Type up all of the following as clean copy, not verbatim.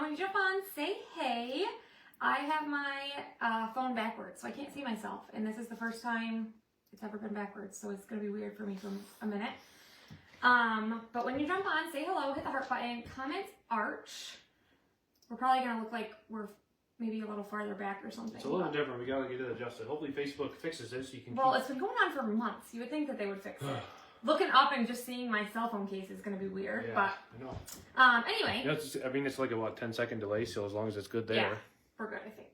When you jump on, say hey. I have my phone backwards, so I can't see myself. And this is the first time it's ever been backwards, so it's going to be weird for me for a minute. But when you jump on, say hello, hit the heart button, comment arch. We're probably going to look like we're maybe a little farther back or something. It's a little different. We got to get it adjusted. Hopefully Facebook fixes this so you can Well, it's been going on for months. You would think that they would fix it. Looking up and just seeing my cell phone case is going to be weird. Yeah, but I know. Anyway. You know, I mean, it's like a, 10-second delay, so as long as it's good there. Yeah, we're good, I think.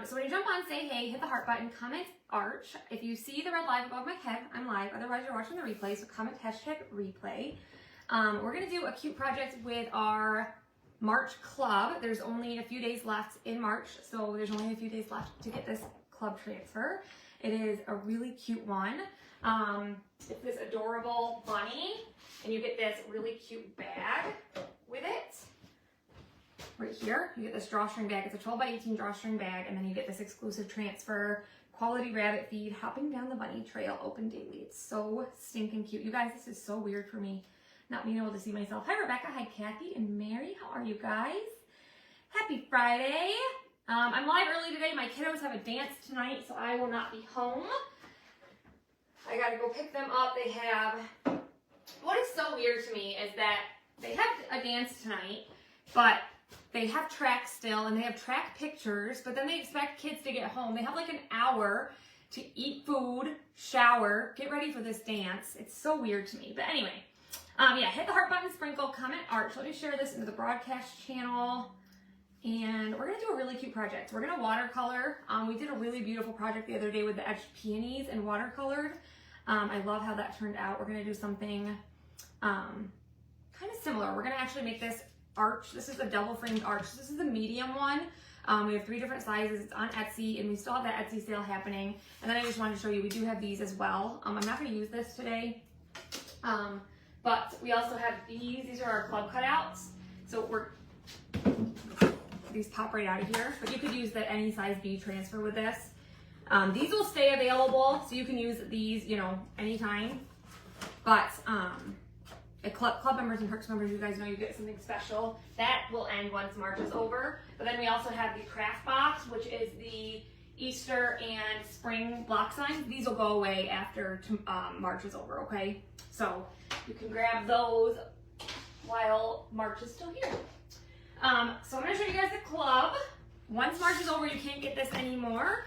So when you jump on, say hey, hit the heart button, comment arch. If you see the red live above my head, I'm live. Otherwise, you're watching the replay, so comment hashtag replay. We're going to do a cute project with our March club. There's only a few days left in March, so there's only a few days left to get this club transfer. It is a really cute one. It's this adorable bunny, and you get this really cute bag with it. Right here, you get this drawstring bag. It's a 12 by 18 drawstring bag, and then you get this exclusive transfer, quality rabbit feed, hopping down the bunny trail, open daily. It's so stinking cute. You guys, this is so weird for me, not being able to see myself. Hi, Rebecca. Hi, Kathy and Mary. How are you guys? Happy Friday. I'm live early today. My kiddos have a dance tonight, so I will not be home. I gotta go pick them up. They have, what is so weird to me is that they have a dance tonight, but they have track still, and they have track pictures, but then they expect kids to get home. They have like an hour to eat food, shower, get ready for this dance. It's so weird to me. But anyway, yeah, hit the heart button, sprinkle, comment arch. Let me share this into the broadcast channel. And we're gonna do a really cute project. We're gonna watercolor. We did a really beautiful project the other day with the etched peonies and watercolored. I love how that turned out. We're gonna do something kind of similar. We're gonna actually make this arch. This is a double framed arch. This is the medium one. We have 3 different sizes. It's on Etsy, and we still have that Etsy sale happening. And then I just wanted to show you, we do have these as well. I'm not gonna use this today. But we also have these. These are our club cutouts. So these pop right out of here. But you could use the any size B transfer with this. These will stay available, so you can use these, you know, anytime. But club members and perks members, you guys know you get something special. That will end once March is over. But then we also have the craft box, which is the Easter and spring block signs. These will go away after March is over, okay? So you can grab those while March is still here. So I'm gonna show you guys the club. Once March is over, you can't get this anymore.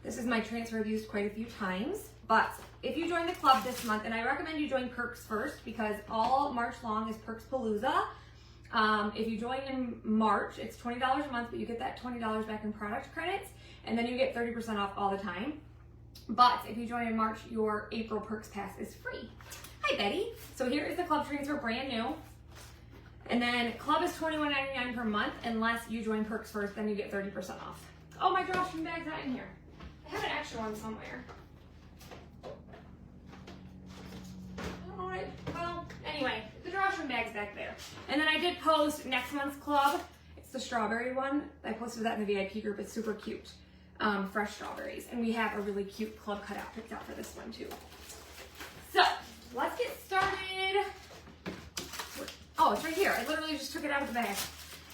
This is my transfer I've used quite a few times. But if you join the club this month, and I recommend you join Perks first because all March long is Perks Palooza. If you join in March, it's $20 a month, but you get that $20 back in product credits, and then you get 30% off all the time. But if you join in March, your April Perks Pass is free. Hi, Betty. So here is the club transfer, brand new. And then club is $21.99 per month unless you join Perks first, then you get 30% off. Oh, my drawstring bag's not in here. I have an extra one somewhere. Alright, well, anyway, the drawstring bag's back there. And then I did post next month's club. It's the strawberry one. I posted that in the VIP group. It's super cute. Fresh strawberries. And we have a really cute club cutout picked out for this one too. So, let's get started. Oh, it's right here. I literally just took it out of the bag.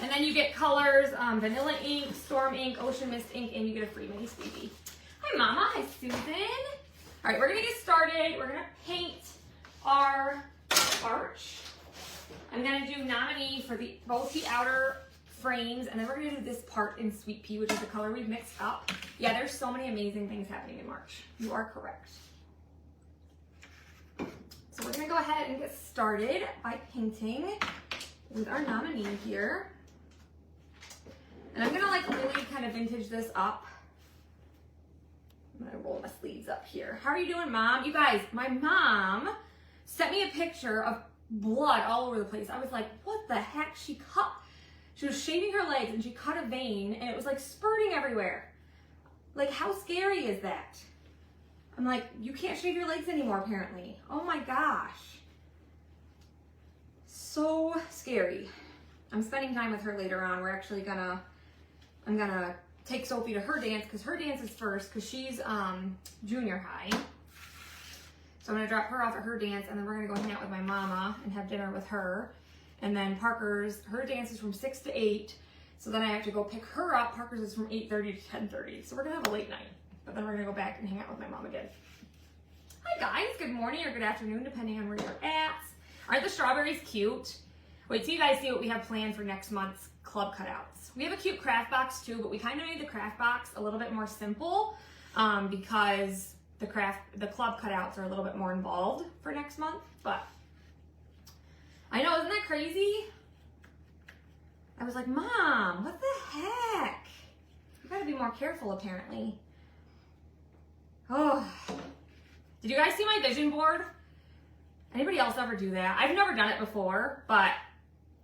And then you get colors, vanilla ink, storm ink, ocean mist ink, and you get a free mini squeegee. Hi, Mama. Hi, Susan. All right, we're going to get started. We're going to paint our arch. I'm going to do nominee for both the outer frames, and then we're going to do this part in Sweet Pea, which is the color we've mixed up. Yeah, there's so many amazing things happening in March. You are correct. So we're going to go ahead and get started by painting with our nominee here. And I'm going to like really kind of vintage this up. I'm going to roll my sleeves up here. How are you doing, Mom? You guys, my mom sent me a picture of blood all over the place. I was like, what the heck? She was shaving her legs and she cut a vein and it was like spurting everywhere. Like, how scary is that? I'm like, you can't shave your legs anymore, apparently. Oh my gosh. So scary. I'm spending time with her later on. We're actually I'm gonna take Sophie to her dance because her dance is first because she's junior high. So I'm gonna drop her off at her dance and then we're gonna go hang out with my mama and have dinner with her. And then her dance is from 6 to 8. So then I have to go pick her up. Parker's is from 8:30 to 10:30. So we're gonna have a late night. But then we're gonna go back and hang out with my mom again. Hi guys, good morning or good afternoon, depending on where you're at. Aren't the strawberries cute? Wait till you guys see what we have planned for next month's club cutouts. We have a cute craft box too, but we kind of made the craft box a little bit more simple because the club cutouts are a little bit more involved for next month. But I know, isn't that crazy? I was like, Mom, what the heck? You gotta be more careful apparently. Oh, did you guys see my vision board? Anybody else ever do that? I've never done it before, but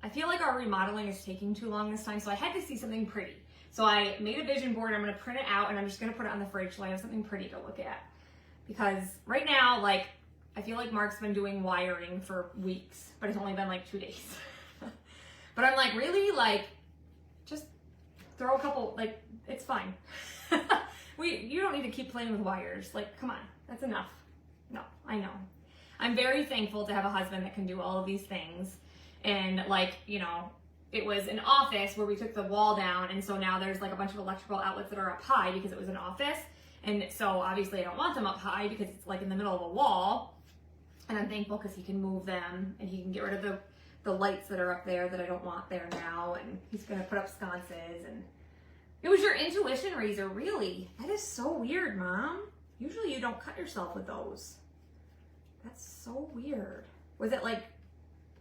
I feel like our remodeling is taking too long this time, so I had to see something pretty. So I made a vision board, I'm gonna print it out, and I'm just gonna put it on the fridge so I have something pretty to look at. Because right now, like, I feel like Mark's been doing wiring for weeks, but it's only been like 2 days. But I'm like, really? Like, just throw a couple, like, it's fine. You don't need to keep playing with wires. Like, come on, that's enough. No, I know. I'm very thankful to have a husband that can do all of these things. And like, you know, it was an office where we took the wall down, and so now there's like a bunch of electrical outlets that are up high because it was an office. And so obviously I don't want them up high because it's like in the middle of a wall. And I'm thankful because he can move them and he can get rid of the lights that are up there that I don't want there now. And he's gonna put up sconces. And it was your intuition razor, really? That is so weird, Mom. Usually you don't cut yourself with those. That's so weird. Was it like,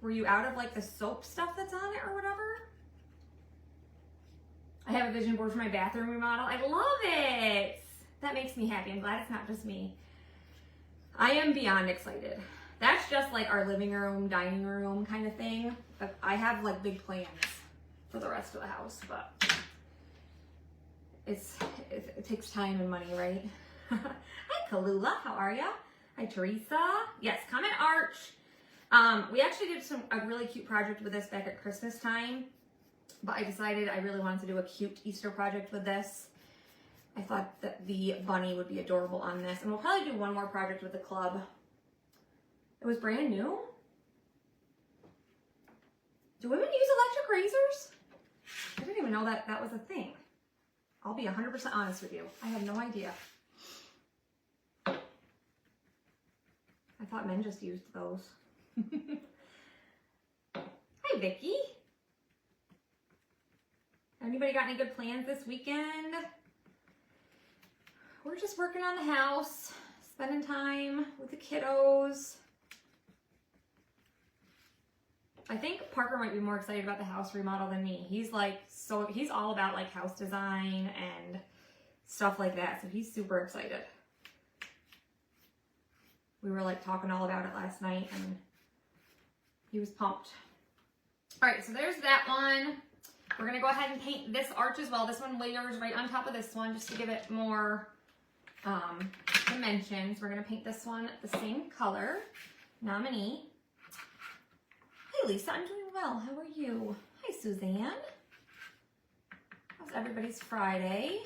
were you out of like the soap stuff that's on it or whatever? I have a vision board for my bathroom remodel. I love it. That makes me happy. I'm glad it's not just me. I am beyond excited. That's just like our living room, dining room kind of thing. But I have like big plans for the rest of the house, but it takes time and money, right? Hi, Kalula. How are ya? Hi, Teresa. Yes, comment Arch. We actually did a really cute project with this back at Christmas time, but I decided I really wanted to do a cute Easter project with this. I thought that the bunny would be adorable on this, and we'll probably do one more project with the club. It was brand new. Do women use electric razors? I didn't even know that was a thing. I'll be 100% honest with you. I had no idea. I thought men just used those. Hi, Vicky. Anybody got any good plans this weekend? We're just working on the house, spending time with the kiddos. I think Parker might be more excited about the house remodel than me. He's all about like house design and stuff like that. So he's super excited. We were like talking all about it last night and he was pumped. All right, so there's that one. We're gonna go ahead and paint this arch as well. This one layers right on top of this one just to give it more dimensions. We're gonna paint this one the same color, Nominee. Hi Lisa, I'm doing well. How are you? Hi Suzanne. How's everybody's Friday?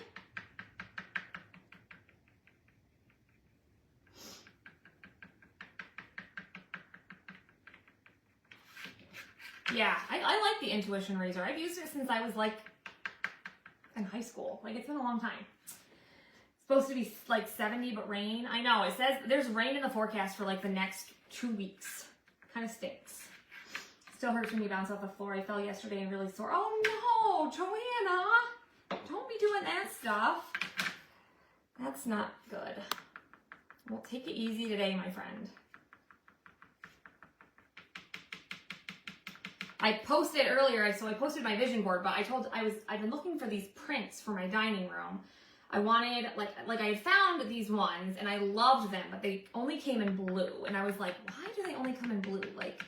Yeah, I like the Intuition razor. I've used it since I was like in high school. Like it's been a long time. It's supposed to be like 70 but rain. I know, it says there's rain in the forecast for like the next 2 weeks. Kind of stinks. Still hurts when you bounce off the floor. I fell yesterday and really sore. Oh no, Joanna. Don't be doing that stuff. That's not good. Well, take it easy today, my friend. I posted earlier, so I posted my vision board, but I've been looking for these prints for my dining room. I wanted, like I had found these ones and I loved them, but they only came in blue. And I was like, why do they only come in blue? Like,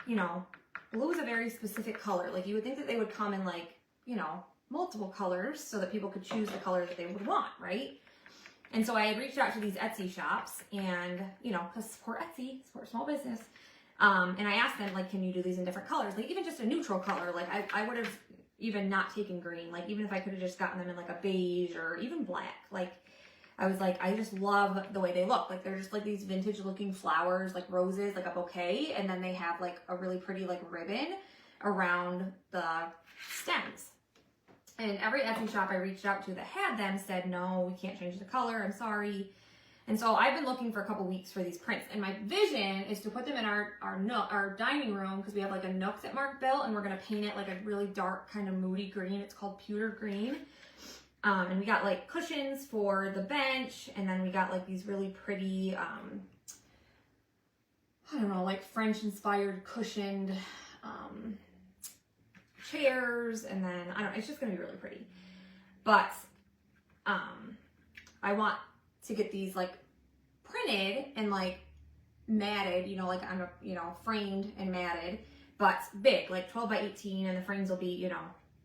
you know, blue is a very specific color. Like you would think that they would come in like, you know, multiple colors so that people could choose the color that they would want, right? And so I had reached out to these Etsy shops and, you know, because support Etsy, support small business. And I asked them, like, can you do these in different colors? Like, even just a neutral color. Like, I would have even not taken green. Like, even if I could have just gotten them in, like, a beige or even black. Like, I was like, I just love the way they look. Like they're just like these vintage looking flowers, like roses, like a bouquet. And then they have like a really pretty like ribbon around the stems. And every Etsy shop I reached out to that had them said, no, we can't change the color. I'm sorry. And so I've been looking for a couple weeks for these prints. And my vision is to put them in our dining room, because we have like a nook that Mark built, and we're going to paint it like a really dark kind of moody green. It's called pewter green. And we got like cushions for the bench, and then we got like these really pretty, I don't know, like French inspired cushioned chairs, and then I don't know, it's just gonna be really pretty. But I want to get these like printed and like matted, you know, like on a, you know, framed and matted, but big, like 12 by 18, and the frames will be, you know,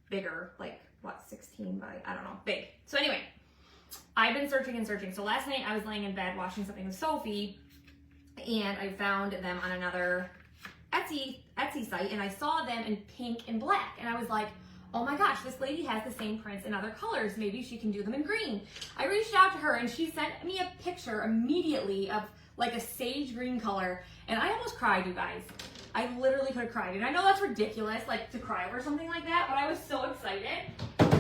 bigger, like what, 16 by, I don't know, big. So anyway, I've been searching and searching. So last night I was laying in bed watching something with Sophie, and I found them on another Etsy site, and I saw them in pink and black, and I was like, oh my gosh, this lady has the same prints in other colors. Maybe she can do them in green. I reached out to her, and she sent me a picture immediately of like a sage green color, and I almost cried, you guys. I literally could have cried. And I know that's ridiculous, like to cry over something like that, but I was so excited.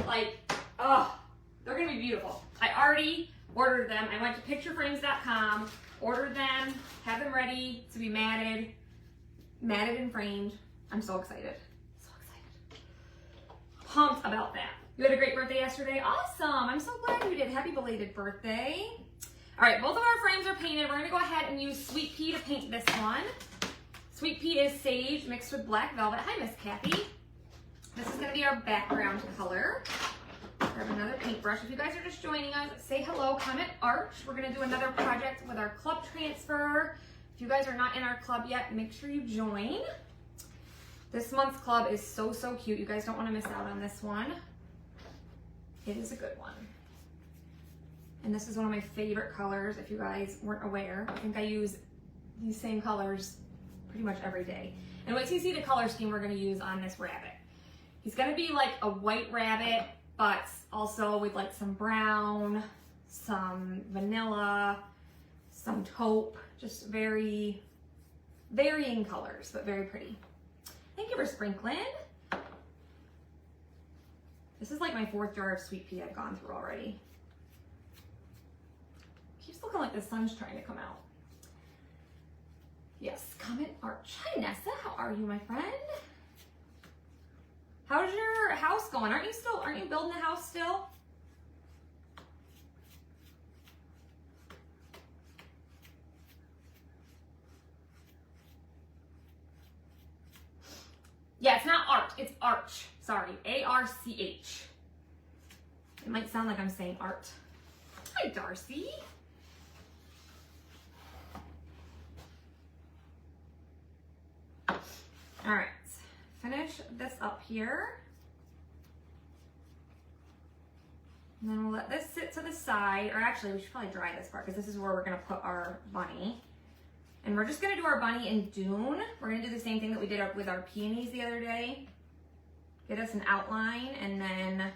Like, oh, they're gonna be beautiful. I already ordered them. I went to pictureframes.com, ordered them, have them ready to be matted and framed. I'm so excited. So excited. Pumped about that. You had a great birthday yesterday. Awesome. I'm so glad you did. Happy belated birthday. All right, both of our frames are painted. We're gonna go ahead and use Sweet Pea to paint this one. Sweet Pea is sage mixed with black velvet. Hi, Miss Kathy. This is gonna be our background color. Grab another paintbrush. If you guys are just joining us, say hello, comment Arch. We're gonna do another project with our club transfer. If you guys are not in our club yet, make sure you join. This month's club is so, so cute. You guys don't wanna miss out on this one. It is a good one. And this is one of my favorite colors, if you guys weren't aware. I think I use these same colors pretty much every day. And wait till you see the color scheme we're gonna use on this rabbit. He's gonna be like a white rabbit, but also with like some brown, some vanilla, some taupe, just very varying colors, but very pretty. Thank you for sprinkling. This is like my 4th jar of Sweet Pea I've gone through already. Keeps looking like the sun's trying to come out. Yes, comment Arch. Hi Nessa, how are you, my friend? How's your house going? Aren't you building a house still? Yeah, it's not Art, it's Arch. Sorry, A-R-C-H. It might sound like I'm saying art. Hi, Darcy. All right, finish this up here. And then we'll let this sit to the side, or actually we should probably dry this part because this is where we're gonna put our bunny. And we're just gonna do our bunny in Dune. We're gonna do the same thing that we did with our peonies the other day. Get us an outline and then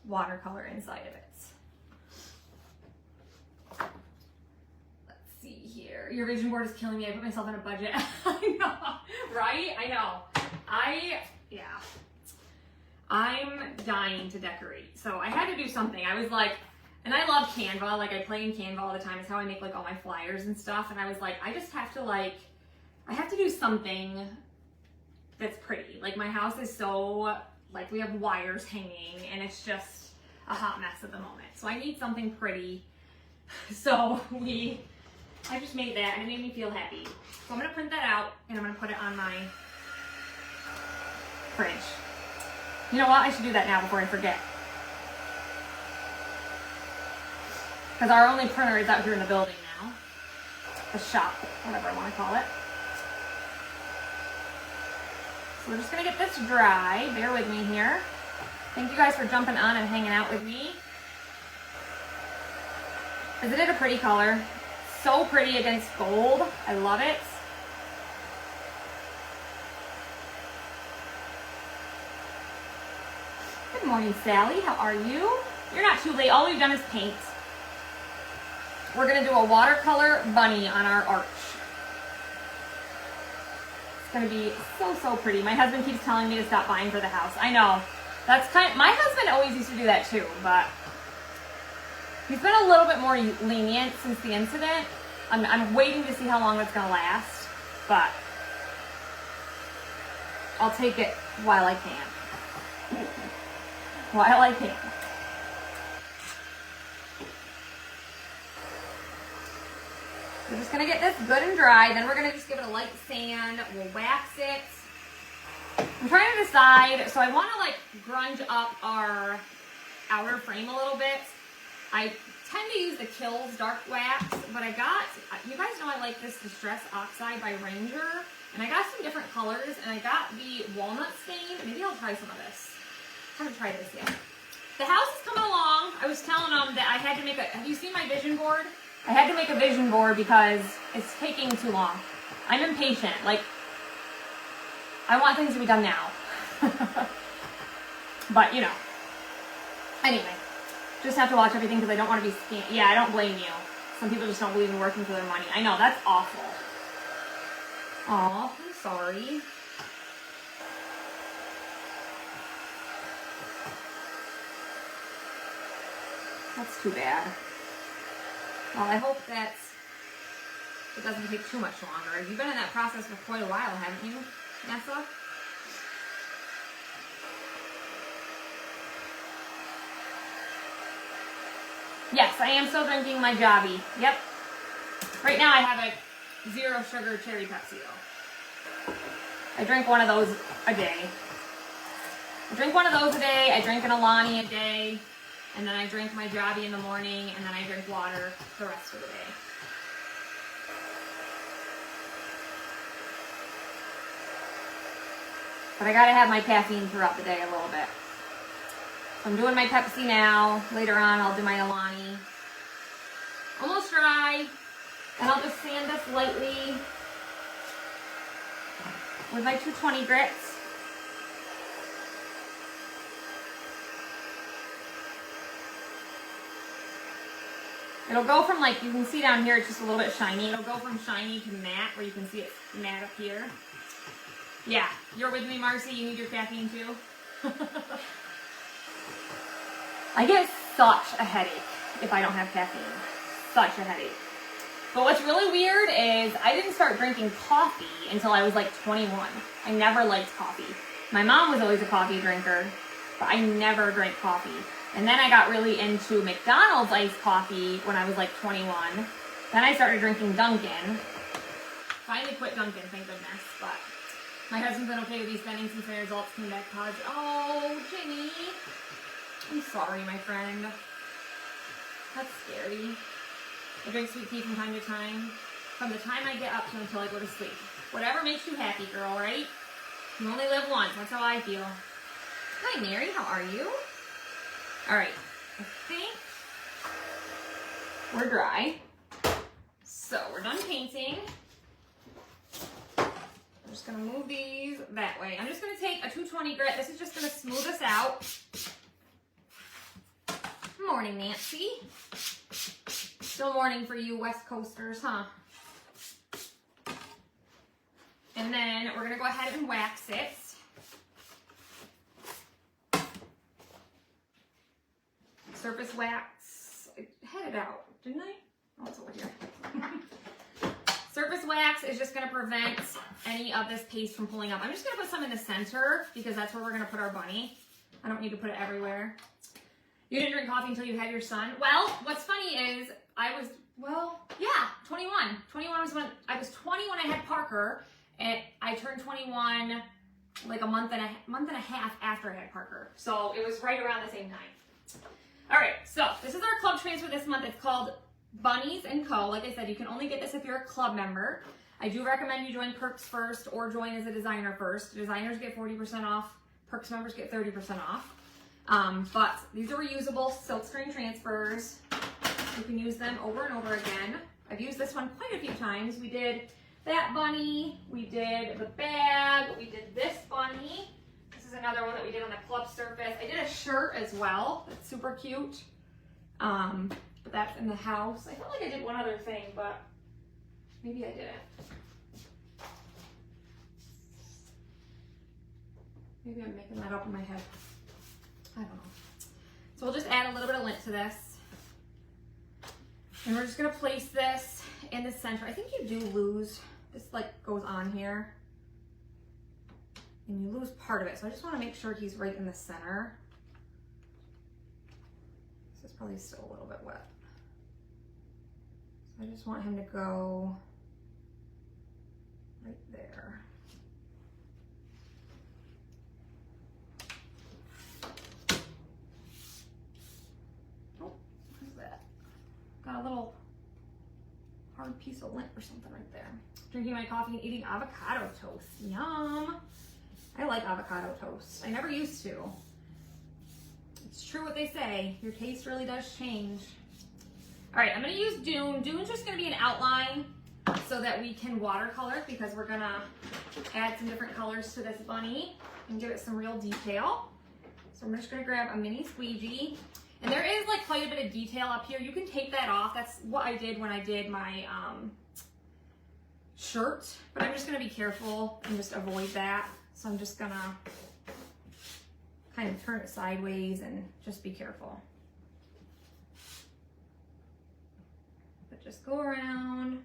watercolor inside of it. Let's see here. Your vision board is killing me. I put myself on a budget. I know, right? I know. Yeah. I'm dying to decorate. So I had to do something. I was like, and I love Canva. Like I play in Canva all the time. It's how I make like all my flyers and stuff. And I was like, I just have to I have to do something that's pretty. Like my house is so, like we have wires hanging and it's just a hot mess at the moment. So I need something pretty. So I just made that and it made me feel happy. So I'm gonna print that out and I'm gonna put it on my fridge. You know what? I should do that now before I forget. Because our only printer is out here in the building now. The shop, whatever I want to call it. So we're just going to get this dry. Bear with me here. Thank you guys for jumping on and hanging out with me. Isn't it a pretty color? So pretty against gold. I love it. Good Good morning, Sally. How are you? You're not too late. All we've done is paint. We're going to do a watercolor bunny on our arch. It's going to be so, so pretty. My husband keeps telling me to stop buying for the house. I know. That's my husband always used to do that too, but he's been a little bit more lenient since the incident. I'm waiting to see how long it's going to last, but I'll take it while I can. While I can. We're just going to get this good and dry. Then we're going to just give it a light sand. We'll wax it. I'm trying to decide. So I want to like grunge up our outer frame a little bit. I tend to use the Kills Dark Wax, but I got, you guys know I like this Distress Oxide by Ranger. And I got some different colors, and I got the walnut stain. Maybe I'll try some of this. I haven't tried this yet. The house is coming along. I was telling them that I had to make a, have you seen my vision board? I had to make a vision board because it's taking too long. I'm impatient. Like, I want things to be done now. But, you know. Anyway, just have to watch everything because I don't want to be scammed. Yeah, I don't blame you. Some people just don't believe in working for their money. I know, that's awful. Aw, I'm sorry. That's too bad. Well, I hope that it doesn't take too much longer. You've been in that process for quite a while, haven't you, Nessa? Yes, I am still drinking my Javi. Yep. Right now I have a 0 sugar cherry Pepsi though. I drink one of those a day. I drink one of those a day. I drink an Alani a day. And then I drink my Javi in the morning, and then I drink water the rest of the day. But I gotta have my caffeine throughout the day a little bit. So I'm doing my Pepsi now. Later on, I'll do my Alani. Almost dry. And I'll just sand this lightly with my 220 grits. It'll go from, like, you can see down here, it's just a little bit shiny. It'll go from shiny to matte, where you can see it matte up here. Yeah, you're with me, Marcy. You need your caffeine too. I get such a headache if I don't have caffeine. Such a headache. But what's really weird is I didn't start drinking coffee until I was like 21. I never liked coffee. My mom was always a coffee drinker, but I never drank coffee. And then I got really into McDonald's iced coffee when I was like 21. Then I started drinking Dunkin'. Finally quit Dunkin', thank goodness. But my husband's been okay with me spending since my results came back positive. Oh, Jenny. I'm sorry, my friend. That's scary. I drink sweet tea from time to time. From the time I get up to until I go to sleep. Whatever makes you happy, girl, right? You only live once. That's how I feel. Hi, Mary. How are you? All right, I think we're dry. So we're done painting. I'm just gonna move these that way. I'm just gonna take a 220 grit. This is just gonna smooth us out. Morning, Nancy. Still morning for you West Coasters, huh? And then we're gonna go ahead and wax it. Surface wax, I had it out, didn't I? Oh, it's over here. Surface wax is just gonna prevent any of this paste from pulling up. I'm just gonna put some in the center because that's where we're gonna put our bunny. I don't need to put it everywhere. You didn't drink coffee until you had your son? Well, what's funny is I was, well, yeah, 21. 21 was when, I was 20 when I had Parker, and I turned 21 like a month and a half after I had Parker. So it was right around the same time. All right, so this is our club transfer this month. It's called Bunnies & Co. Like I said, you can only get this if you're a club member. I do recommend you join Perks first or join as a designer first. Designers get 40% off. Perks members get 30% off. But these are reusable silkscreen transfers. You can use them over and over again. I've used this one quite a few times. We did that bunny. We did the bag. We did this bunny. This is another one that we did on the club surface. I did a shirt as well. That's super cute. But that's in the house. I felt like I did one other thing, but maybe I didn't. Maybe I'm making that up in my head. I don't know. So we'll just add a little bit of lint to this. And we're just gonna place this in the center. I think you do lose, this like goes on here. And you lose part of it. So I just wanna make sure he's right in the center. This is probably still a little bit wet. So I just want him to go right there. Got a little hard piece of lint or something right there. Drinking my coffee and eating avocado toast. Yum. I like avocado toast. I never used to. It's true what they say. Your taste really does change. All right, I'm gonna use Dune. Dune's just gonna be an outline so that we can watercolor because we're gonna add some different colors to this bunny and give it some real detail. So I'm just gonna grab a mini squeegee. And there is like quite a bit of detail up here. You can take that off. That's what I did when I did my shirt. But I'm just gonna be careful and just avoid that. So I'm just gonna kind of turn it sideways and just be careful. But just go around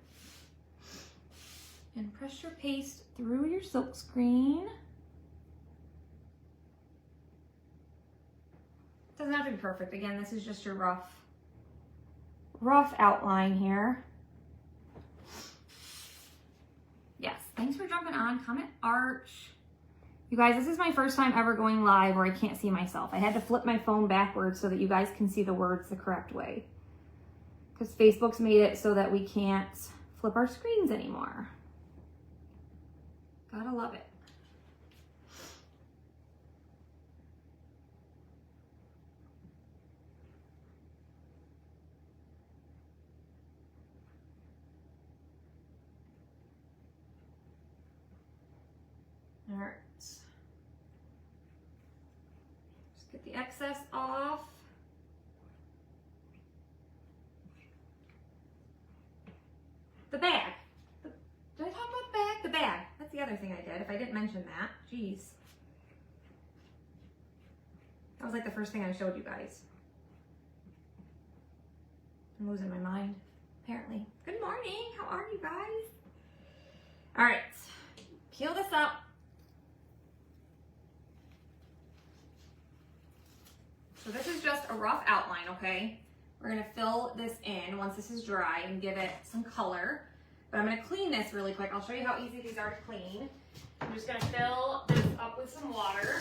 and press your paste through your silk screen. Doesn't have to be perfect. Again, this is just your rough outline here. Yes, thanks for jumping on. Comment Arch. You guys, this is my first time ever going live where I can't see myself. I had to flip my phone backwards so that you guys can see the words the correct way. Because Facebook's made it so that we can't flip our screens anymore. Gotta love it. All right, just get the excess off. The bag. Did I talk about the bag? The bag. That's the other thing I did, if I didn't mention that. Jeez. That was like the first thing I showed you guys. I'm losing my mind, apparently. Good morning, how are you guys? All right, peel this up. So this is just a rough outline, okay? We're gonna fill this in once this is dry and give it some color. But I'm gonna clean this really quick. I'll show you how easy these are to clean. I'm just gonna fill this up with some water.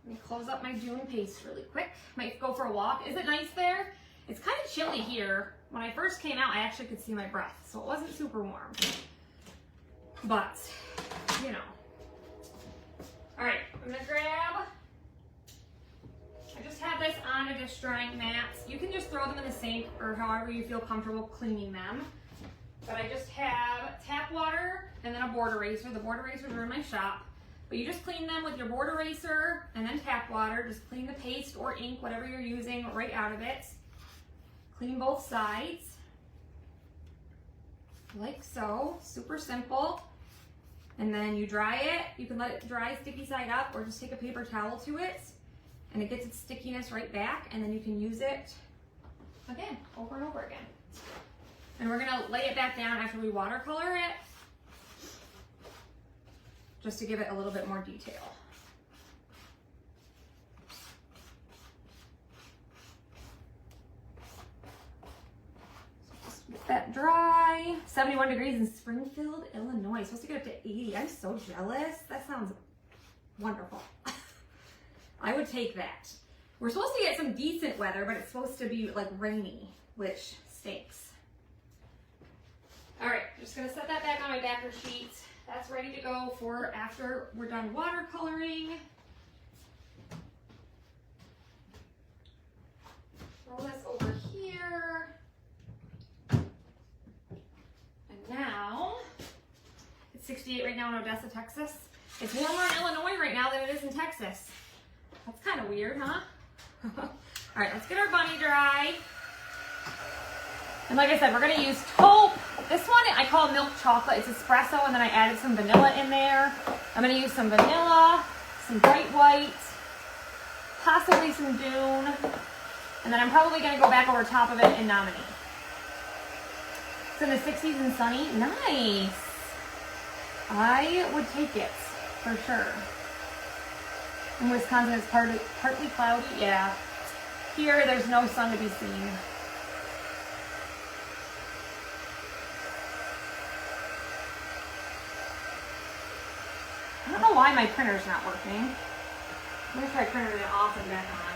Let me close up my Dune paste really quick. Might go for a walk. Is it nice there? It's kind of chilly here. When I first came out, I actually could see my breath, so it wasn't super warm. But, you know. All right, I'm gonna grab, I just have this on a dish drying mat. You can just throw them in the sink or however you feel comfortable cleaning them. But I just have tap water and then a board eraser. The board erasers are in my shop. But you just clean them with your board eraser and then tap water. Just clean the paste or ink, whatever you're using, right out of it. Clean both sides, like so, super simple. And then you dry it. You can let it dry sticky side up or just take a paper towel to it and it gets its stickiness right back, and then you can use it again, over and over again. And we're gonna lay it back down after we watercolor it, just to give it a little bit more detail. Get that dry. 71 degrees in Springfield, Illinois. Supposed to get up to 80. I'm so jealous. That sounds wonderful. I would take that. We're supposed to get some decent weather, but it's supposed to be like rainy, which stinks. All right, just gonna set that back on my backer sheet. That's ready to go for after we're done watercoloring. Roll this over here. And now 68 right now in Odessa, Texas. It's warmer in Illinois right now than it is in Texas. That's kind of weird, huh? All right, let's get our bunny dry. And like I said, we're gonna use taupe. This one I call milk chocolate. It's espresso, and then I added some vanilla in there. I'm gonna use some vanilla, some bright white, possibly some Dune, and then I'm probably gonna go back over top of it in Nominee. It's in the 60s and sunny. Nice. I would take it for sure. In Wisconsin, it's partly cloudy. Yeah. Here, there's no sun to be seen. I don't know why my printer's not working. I'm gonna try printing it off and back on.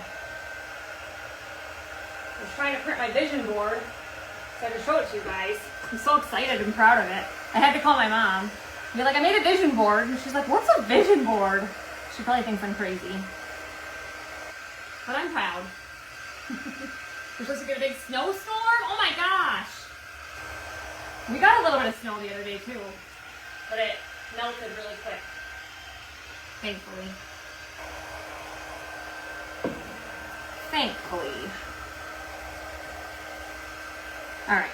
I was trying to print my vision board, so I had to show it to you guys. I'm so excited and proud of it. I had to call my mom. Be like, I made a vision board. And she's like, what's a vision board? She probably thinks I'm crazy. But I'm proud. We're supposed to get a big snowstorm? Oh my gosh. We got a little bit of snow the other day too. But it melted really quick. Thankfully. Thankfully. Alright.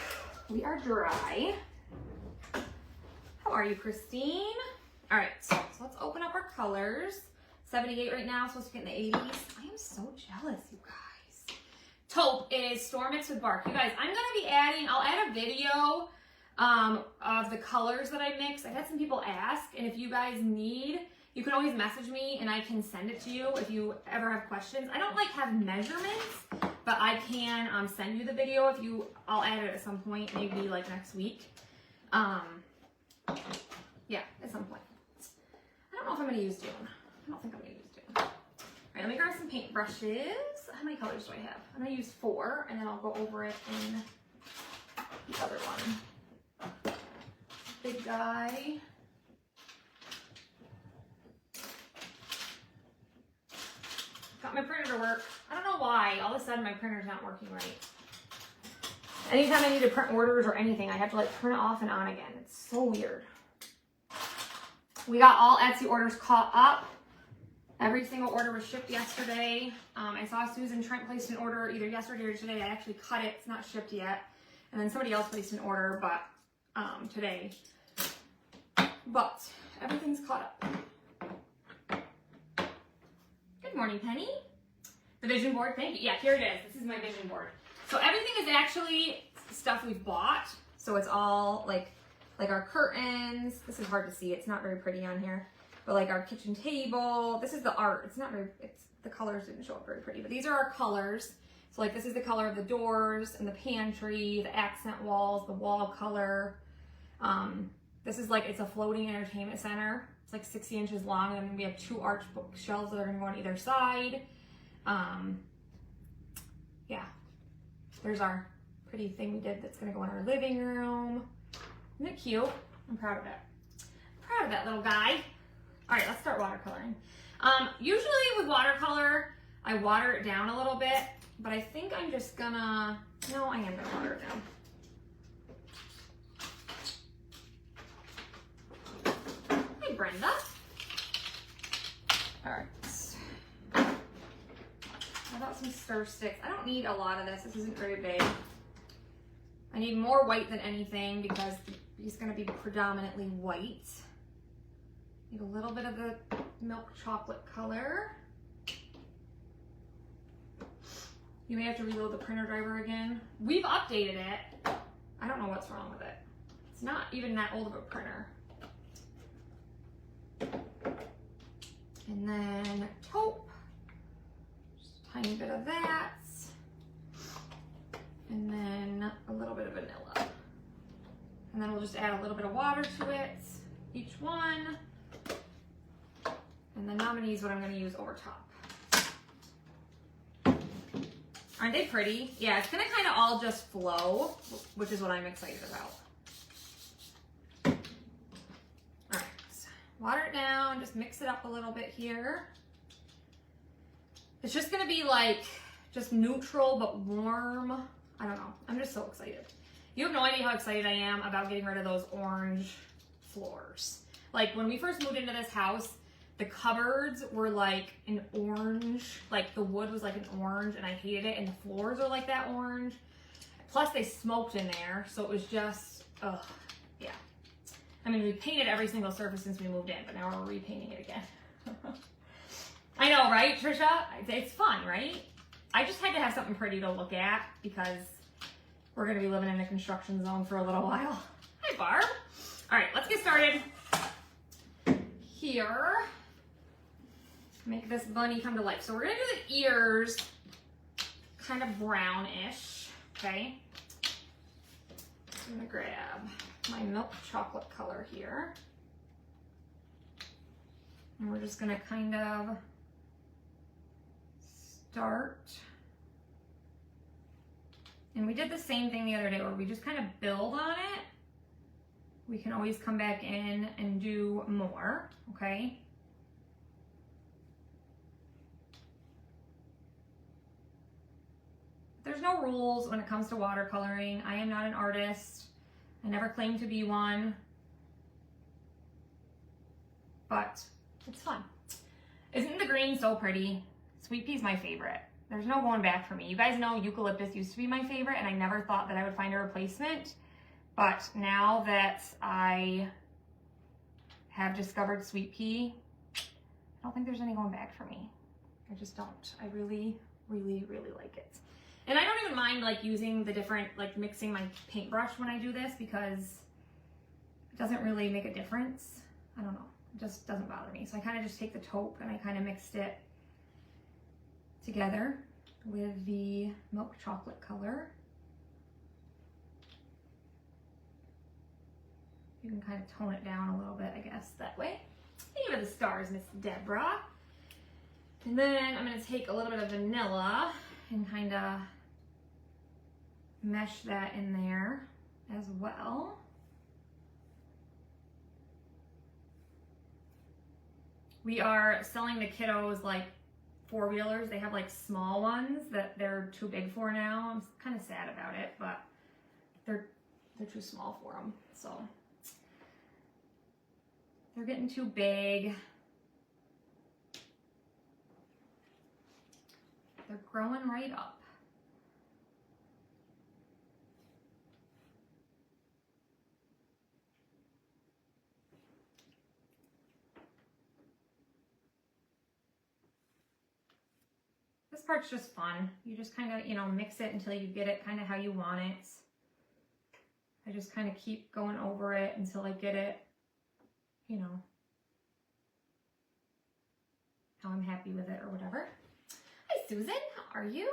We are dry. How are you, Christine? All right, so let's open up our colors. 78 right now, supposed to get in the 80s. I am so jealous, you guys. Taupe is Storm Mix with Bark. You guys, I'm gonna be adding, I'll add a video of the colors that I mix. I've had some people ask, and if you guys need, you can always message me and I can send it to you if you ever have questions. I don't like have measurements, but I can send you the video if you, I'll add it at some point, maybe like next week. Yeah, at some point. I don't know if I'm gonna use Dune. I don't think I'm gonna use Dune. All right, let me grab some paint brushes. How many colors do I have? I'm gonna use 4, and then I'll go over it in the other one. Big guy. Got my printer to work. I don't know why. All of a sudden, my printer's not working right. Anytime I need to print orders or anything, I have to like turn it off and on again. It's so weird. We got all Etsy orders caught up. Every single order was shipped yesterday. I saw Susan Trent placed an order either yesterday or today. I actually cut it. It's not shipped yet. And then somebody else placed an order, but today. But everything's caught up. Good morning, Penny. The vision board, thank you. Yeah, here it is. This is my vision board. So everything is actually stuff we've bought. So it's all like our curtains. This is hard to see. It's not very pretty on here. But like our kitchen table. This is the art. It's not very, the colors didn't show up very pretty. But these are our colors. So like this is the color of the doors and the pantry, the accent walls, the wall color. This is like, it's a floating entertainment center. It's like 60 inches long. And then we have 2 arch bookshelves that are gonna go on either side. Yeah. There's our pretty thing we did that's gonna go in our living room. Isn't it cute? I'm proud of it. I'm proud of that little guy. All right, let's start watercoloring. Usually with watercolor, I water it down a little bit, but I think I'm just gonna, no, I am gonna water it down. Hey, Brenda. All right. How about some stir sticks? I don't need a lot of this. This isn't very big. I need more white than anything because he's going to be predominantly white. Need a little bit of the milk chocolate color. You may have to reload the printer driver again. We've updated it. I don't know what's wrong with it. It's not even that old of a printer. And then taupe. Tiny bit of that, and then a little bit of vanilla. And then we'll just add a little bit of water to it, each one. And the Nominee is what I'm gonna use over top. Aren't they pretty? Yeah, it's gonna kind of all just flow, which is what I'm excited about. All right, water it down, just mix it up a little bit here. It's just gonna be like, just neutral but warm. I don't know, I'm just so excited. You have no idea how excited I am about getting rid of those orange floors. Like when we first moved into this house, the cupboards were like an orange, like the wood was like an orange and I hated it, and the floors are like that orange. Plus they smoked in there, so it was just, ugh, yeah. I mean, we painted every single surface since we moved in, but now we're repainting it again. I know, right, Trisha? It's fun, right? I just had to have something pretty to look at because we're going to be living in the construction zone for a little while. Hi, Barb. All right, let's get started. Here, make this bunny come to life. So we're going to do the ears kind of brownish, okay? I'm going to grab my milk chocolate color here. And we're just going to kind of start. And we did the same thing the other day where we just kind of build on it. We can always come back in and do more, okay? There's no rules when it comes to watercoloring. I am not an artist. I never claimed to be one. But it's fun. Isn't the green so pretty? Sweet pea's my favorite. There's no going back for me. You guys know eucalyptus used to be my favorite, and I never thought that I would find a replacement. But now that I have discovered sweet pea, I don't think there's any going back for me. I just don't. I really, really, really like it. And I don't even mind like using the different, like mixing my paintbrush when I do this because it doesn't really make a difference. I don't know. It just doesn't bother me. So I kind of just take the taupe and I kind of mixed it together with the milk chocolate color. You can kind of tone it down a little bit, I guess, that way. Thank you for the stars, Miss Deborah. And then I'm going to take a little bit of vanilla and kind of mesh that in there as well. We are selling the kiddos like four-wheelers. They have like small ones that they're too big for now. I'm kind of sad about it, but they're too small for them. So they're getting too big. They're growing right up. This part's just fun. You just kind of, you know, mix it until you get it kind of how you want it. I just kind of keep going over it until I get it, you know, how I'm happy with it or whatever. Hi, Susan. How are you?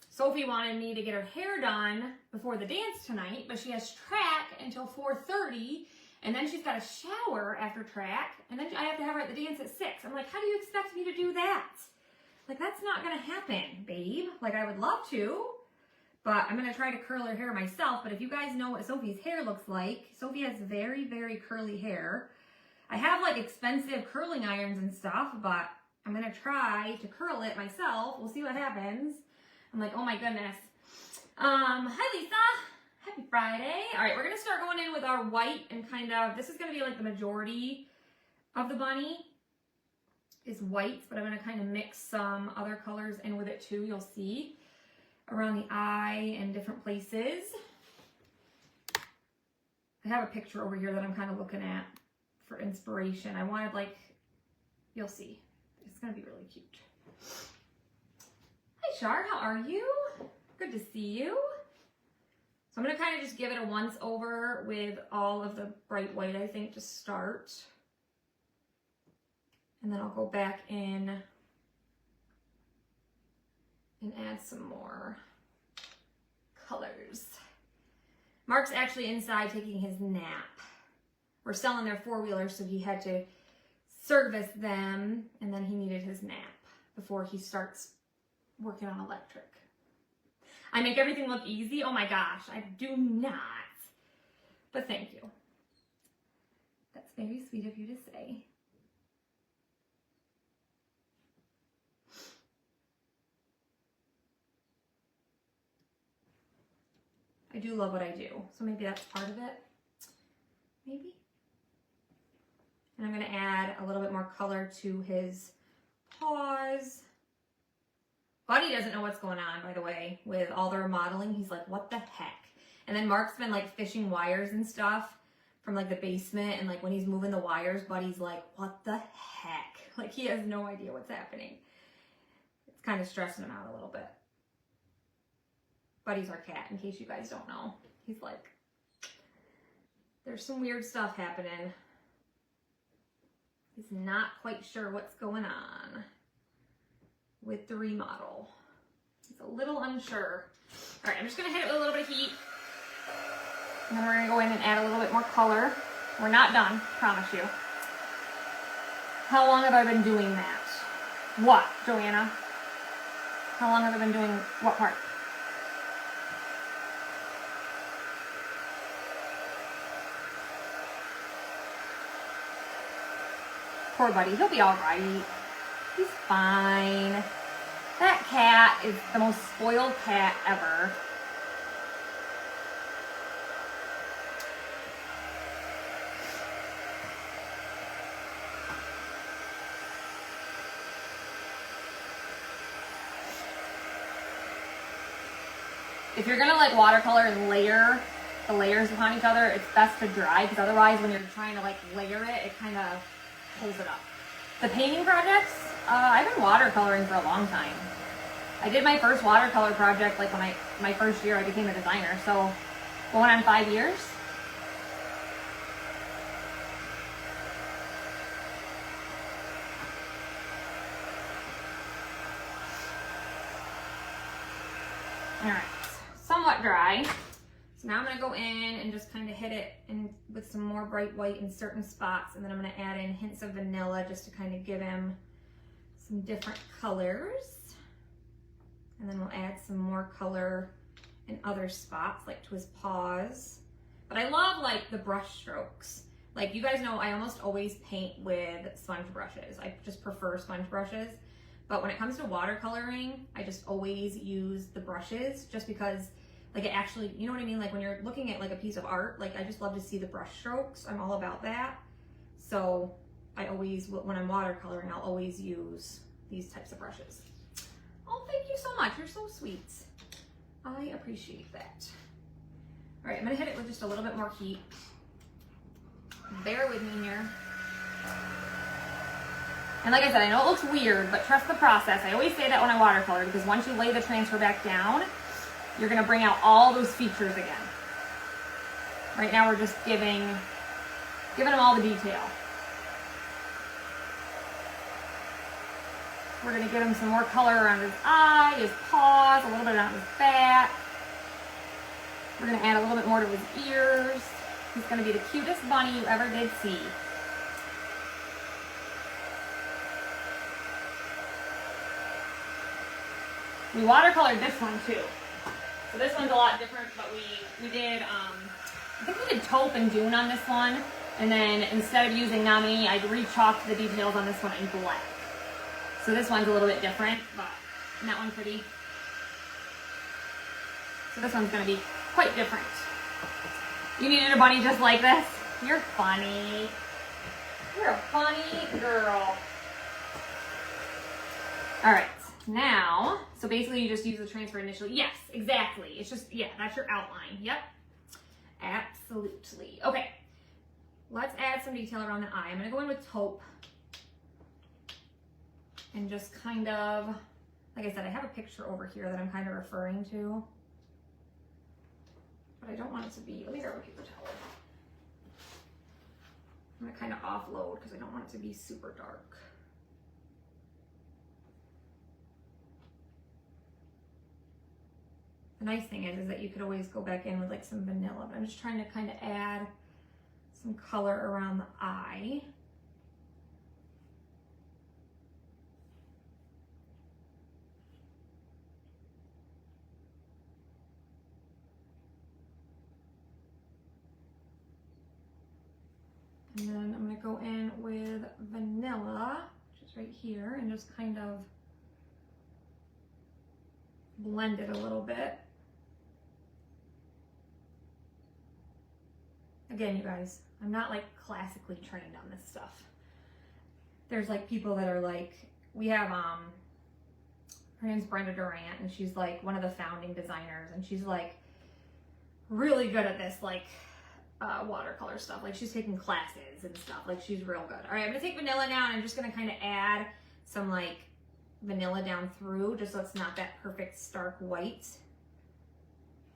Sophie wanted me to get her hair done before the dance tonight, but she has track until 4:30, and then she's got a shower after track, and then I have to have her at the dance at 6. I'm like, how do you expect me to do that? Like, that's not gonna happen, babe. Like, I would love to, but I'm gonna try to curl her hair myself. But if you guys know what Sophie's hair looks like, Sophie has very, very curly hair. I have like expensive curling irons and stuff, but I'm gonna try to curl it myself. We'll see what happens. I'm like, oh my goodness. Hi Lisa, happy Friday. All right, we're gonna start going in with our white and kind of, this is gonna be like the majority of the bunny is white, but I'm gonna kind of mix some other colors in with it too, you'll see, around the eye and different places. I have a picture over here that I'm kind of looking at for inspiration. I wanted like, you'll see, it's gonna be really cute. Hi Char, how are you? Good to see you. So I'm gonna kind of just give it a once over with all of the bright white, I think, to start. And then I'll go back in and add some more colors. Mark's actually inside taking his nap. We're selling their four-wheelers, so he had to service them, and then he needed his nap before he starts working on electric. I make everything look easy. Oh my gosh, I do not. But thank you. That's very sweet of you to say. do love what I do. So maybe that's part of it. Maybe. And I'm gonna add a little bit more color to his paws. Buddy doesn't know what's going on, by the way, with all the remodeling. He's like, what the heck? And then Mark's been like fishing wires and stuff from like the basement, and like when he's moving the wires, Buddy's like, what the heck? Like he has no idea what's happening. It's kind of stressing him out a little bit. Buddy's our cat, in case you guys don't know. He's like, there's some weird stuff happening. He's not quite sure what's going on with the remodel. He's a little unsure. All right, I'm just gonna hit it with a little bit of heat. And then we're gonna go in and add a little bit more color. We're not done, promise you. How long have I been doing that? What, Joanna? How long have I been doing what part? Poor Buddy, he'll be all right. He's fine. That cat is the most spoiled cat ever. If you're gonna like watercolor and layer the layers upon each other, it's best to dry, because otherwise when you're trying to like layer it, it kind of pulls it up. The painting projects, I've been watercoloring for a long time. I did my first watercolor project like when my first year I became a designer, so going on 5 years. All right, somewhat dry. So now I'm gonna go in and just kind of hit it with some more bright white in certain spots, and then I'm gonna add in hints of vanilla just to kind of give him some different colors. And then we'll add some more color in other spots, like to his paws. But I love like the brush strokes. Like you guys know, I almost always paint with sponge brushes. I just prefer sponge brushes. But when it comes to watercoloring, I just always use the brushes, just because like it actually, you know what I mean? Like when you're looking at like a piece of art, like I just love to see the brush strokes. I'm all about that. So I always, when I'm watercoloring, I'll always use these types of brushes. Oh, thank you so much. You're so sweet. I appreciate that. All right, I'm gonna hit it with just a little bit more heat. Bear with me here. And like I said, I know it looks weird, but trust the process. I always say that when I watercolor, because once you lay the transfer back down, you're gonna bring out all those features again. Right now we're just giving them all the detail. We're gonna give him some more color around his eye, his paws, a little bit around his back. We're gonna add a little bit more to his ears. He's gonna be the cutest bunny you ever did see. We watercolored this one too. So this one's a lot different, but we did, I think we did taupe and dune on this one. And then instead of using Nami, I re-chalked the details on this one in black. So this one's a little bit different, but isn't that one pretty? So this one's gonna be quite different. You needed a bunny just like this? You're funny. You're a funny girl. All right, now, so basically you just use the transfer initially. Yes, exactly. It's just, yeah, that's your outline. Yep, absolutely. Okay, let's add some detail around the eye. I'm gonna go in with taupe. And just kind of, like I said, I have a picture over here that I'm kind of referring to. But I don't want it to be, let me grab a paper towel. I'm gonna kind of offload because I don't want it to be super dark. The nice thing is that you could always go back in with like some vanilla, but I'm just trying to kind of add some color around the eye. And then I'm gonna go in with vanilla, which is right here, and just kind of blend it a little bit. again, you guys, I'm not like classically trained on this stuff. There's like people that are like, we have, her name's Brenda Durant, and she's like one of the founding designers, and she's like really good at this, like, watercolor stuff. Like, she's taking classes and stuff. Like, she's real good. All right, I'm gonna take vanilla now, and I'm just gonna kind of add some like vanilla down through, just so it's not that perfect stark white.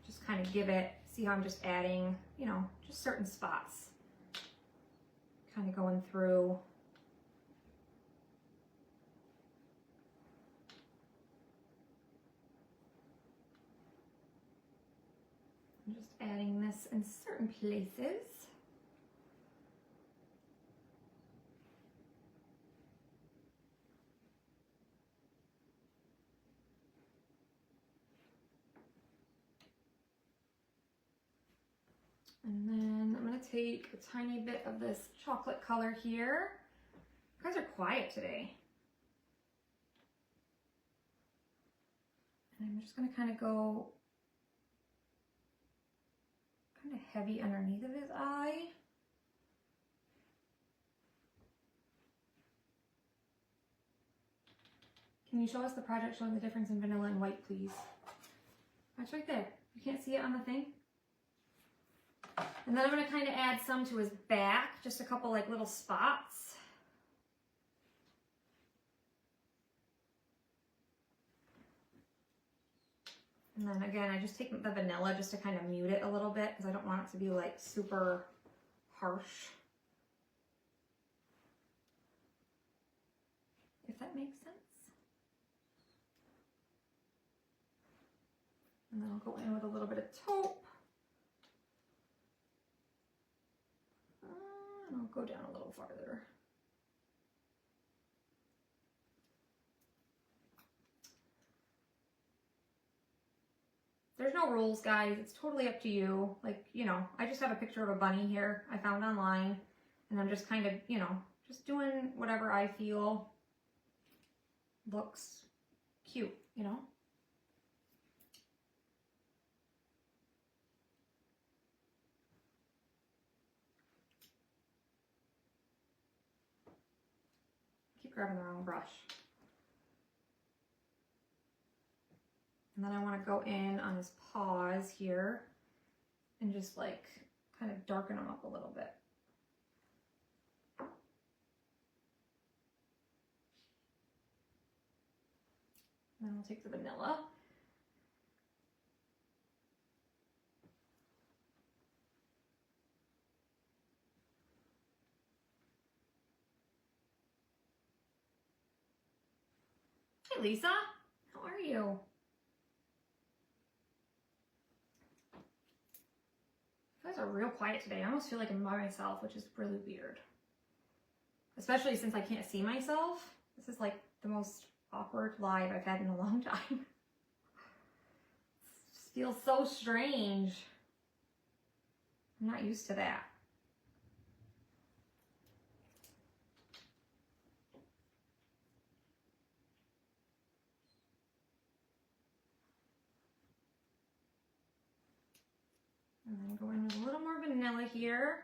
Just kind of give it, see how I'm just adding, you know, just certain spots. Kind of going through. I'm just adding this in certain places. And then I'm going to take a tiny bit of this chocolate color here. You guys are quiet today. And I'm just going to kind of go kind of heavy underneath of his eye. Can you show us the project showing the difference in vanilla and white, please? That's right there. You can't see it on the thing? And then I'm going to kind of add some to his back, just a couple like little spots. And then again, I just take the vanilla just to kind of mute it a little bit because I don't want it to be like super harsh. If that makes sense. And then I'll go in with a little bit of taupe. And I'll go down a little farther. There's no rules, guys. It's totally up to you. Like, you know, I just have a picture of a bunny here I found online. And I'm just kind of, you know, just doing whatever I feel looks cute, you know? Keep grabbing the wrong brush. And then I want to go in on his paws here and just like kind of darken them up a little bit. And then we'll take the vanilla. Hey Lisa, how are you? You guys are real quiet today. I almost feel like I'm by myself, which is really weird. Especially since I can't see myself. This is like the most awkward live I've had in a long time. It feels so strange. I'm not used to that. And then go in with a little more vanilla here.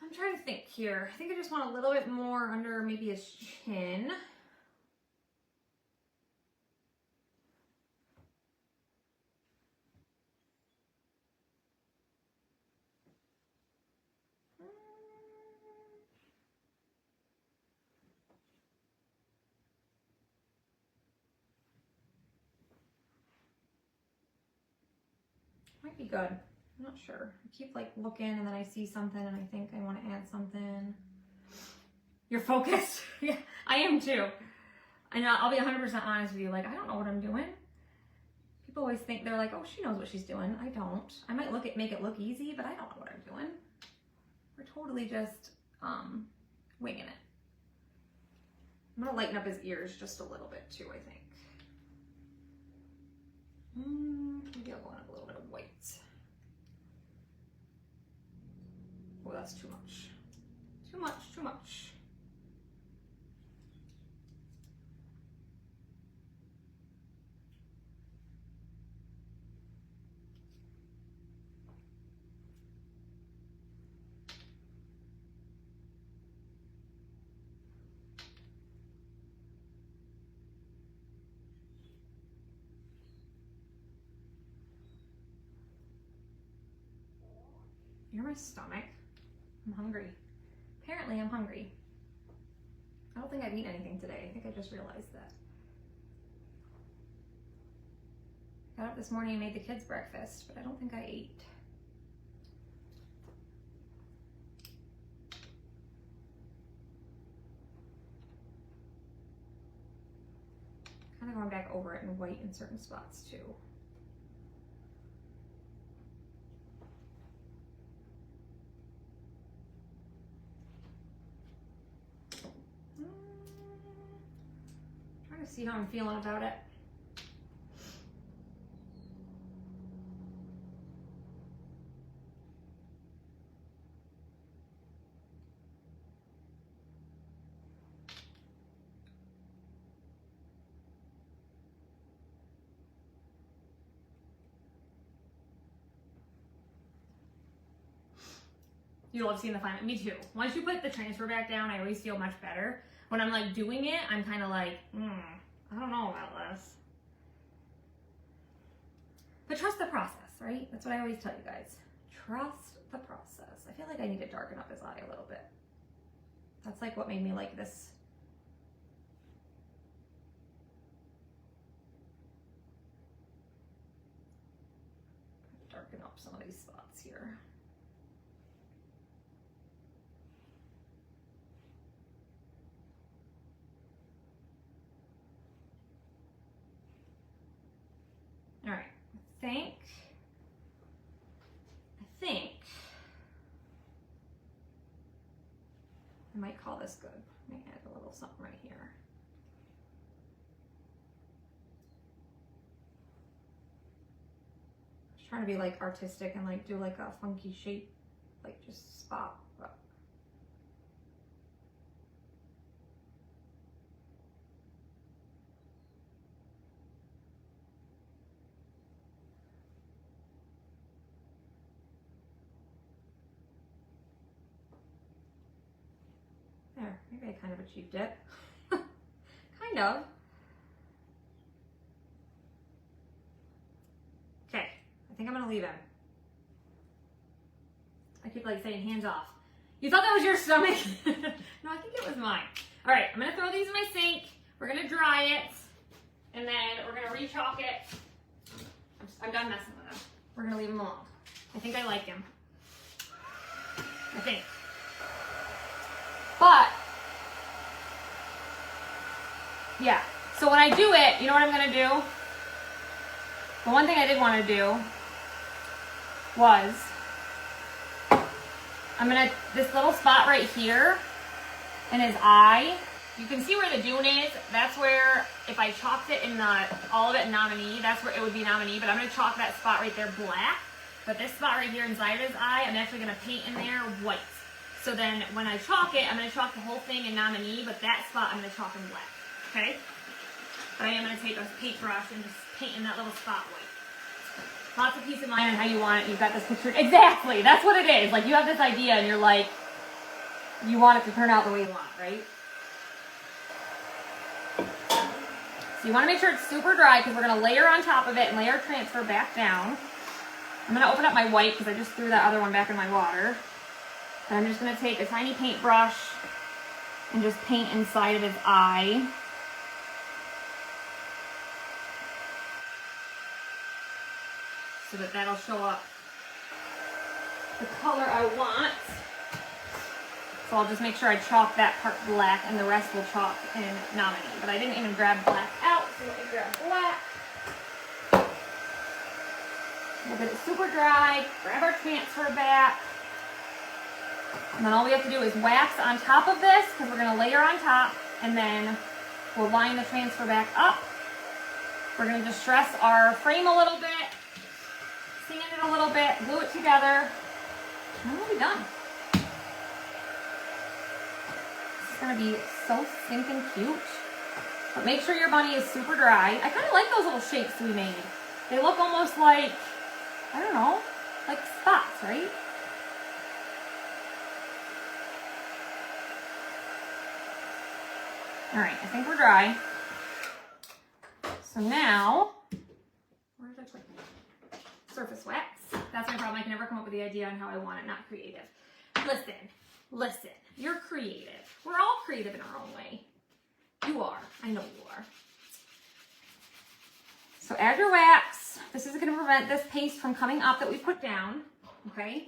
I'm trying to think here. I think I just want a little bit more under maybe his chin. Might be good. I'm not sure. I keep like looking and then I see something and I think I want to add something. You're focused. Yeah, I am too. I know, I'll be 100% honest with you. Like, I don't know what I'm doing. People always think they're like, oh, she knows what she's doing. I don't. I might make it look easy, but I don't know what I'm doing. We're totally just winging it. I'm gonna lighten up his ears just a little bit too, I think. Maybe I'll go in with a little bit of white. Oh, that's too much. Too much, too much. hear my stomach? I'm hungry. Apparently I'm hungry. I don't think I've eaten anything today. I think I just realized that. Got up this morning and made the kids breakfast, but I don't think I ate. Kind of going back over it in white in certain spots too. Trying to see how I'm feeling about it. You love seeing the final. Me too. Once you put the transfer back down, I always feel much better. When I'm like doing it, I'm kind of like, I don't know about this. But trust the process, right? That's what I always tell you guys. Trust the process. I feel like I need to darken up his eye a little bit. That's like what made me like this. Darken up some of these spots here. All right, I think I might call this good. Let me add a little something right here. Just trying to be like artistic and like do like a funky shape, like just spot. But there, maybe I kind of achieved it. Kind of. Okay, I think I'm gonna leave him. I keep like saying hands off. You thought that was your stomach? No, I think it was mine. All right, I'm gonna throw these in my sink. We're gonna dry it, and then we're gonna re-chalk it. I'm done messing with him. We're gonna leave him alone. I think I like him. I think. But, yeah. So when I do it, you know what I'm gonna do? The one thing I did want to do was, this little spot right here in his eye, you can see where the dune is. That's where, if I chalked it in all of it in nominee, that's where it would be nominee, but I'm going to chalk that spot right there black. But this spot right here inside his eye, I'm actually going to paint in there white. So then when I chalk it, I'm going to chalk the whole thing in nominee, but that spot I'm going to chalk in black, okay? But I am going to take a paintbrush and just paint in that little spot white. Lots of peace of mind on how you want it. You've got this picture. Exactly. That's what it is. Like, you have this idea and you're like, you want it to turn out the way you want, right? So you want to make sure it's super dry because we're going to layer on top of it and layer transfer back down. I'm going to open up my white because I just threw that other one back in my water. And I'm just going to take a tiny paintbrush and just paint inside of his eye. So that that'll show up the color I want. So I'll just make sure I chalk that part black and the rest will chalk in nominee. But I didn't even grab black out, so let me grab black. We'll get it super dry, grab our transfer back. And then all we have to do is wax on top of this because we're going to layer on top, and then we'll line the transfer back up. We're going to distress our frame a little bit, sand it a little bit, glue it together, and then we'll be done. This is going to be so stinking cute. But make sure your bunny is super dry. I kind of like those little shapes we made. They look almost like, I don't know, like spots, right? All right, I think we're dry. So now, where did I put surface wax? That's my problem. I can never come up with the idea on how I want it, not creative. Listen. You're creative. We're all creative in our own way. You are. I know you are. So add your wax. This is going to prevent this paste from coming up that we put down. Okay?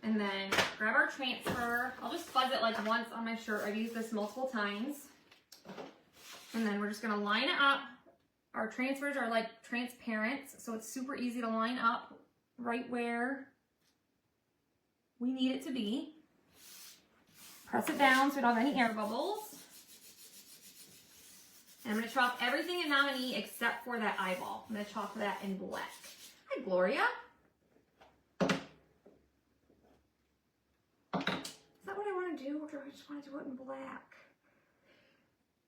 And then grab our transfer. I'll just fuzz it like once on my shirt. I've used this multiple times. And then we're just going to line it up. Our transfers are like transparent, so it's super easy to line up right where we need it to be. Press it down so we don't have any air bubbles. And I'm going to chalk everything in Nominee except for that eyeball. I'm going to chalk that in black. Hi, Gloria. Is that what I want to do, or do I just want to do it in black?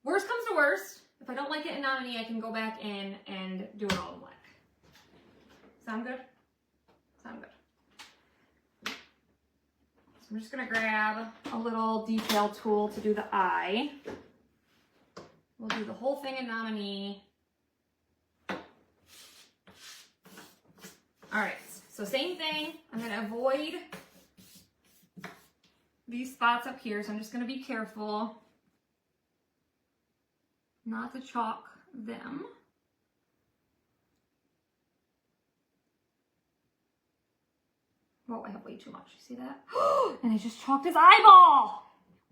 Worst comes to worst. If I don't like it in Nominee, I can go back in and do it all in black. Sound good? Sound good. So I'm just going to grab a little detail tool to do the eye. We'll do the whole thing in Nominee. All right, so same thing. I'm going to avoid these spots up here, so I'm just going to be careful not to chalk them. Oh, I have way too much. You see that? And I just chalked his eyeball.